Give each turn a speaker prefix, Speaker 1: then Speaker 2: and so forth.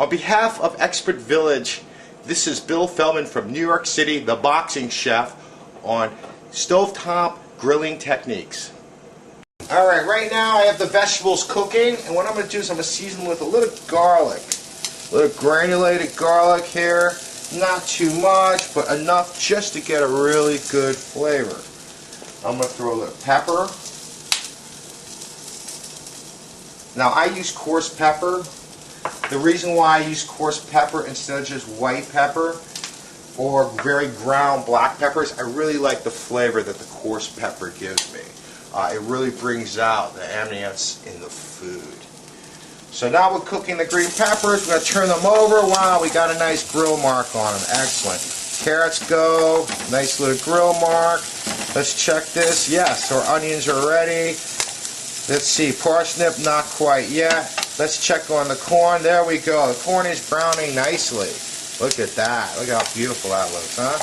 Speaker 1: On behalf of Expert Village, this is Bill Feldman from New York City, the boxing chef, on stovetop grilling techniques. Alright, right now I have the vegetables cooking, and what I'm going to do is I'm going to season with a little garlic. A little granulated garlic here. Not too much, but enough just to get a really good flavor. I'm going to throw a little pepper. Now I use coarse pepper. The reason why I use coarse pepper instead of just white pepper or very ground black peppers, I really like the flavor that the coarse pepper gives me. It really brings out the ambience in the food. So now we're cooking the green peppers. We're going to turn them over. Wow, we got a nice grill mark on them. Excellent. Carrots go. Nice little grill mark. Let's check this. Yes, our onions are ready. Let's see. Parsnip, not quite yet. Let's check on the corn. There we go. The corn is browning nicely. Look at that. Look how beautiful that looks, huh?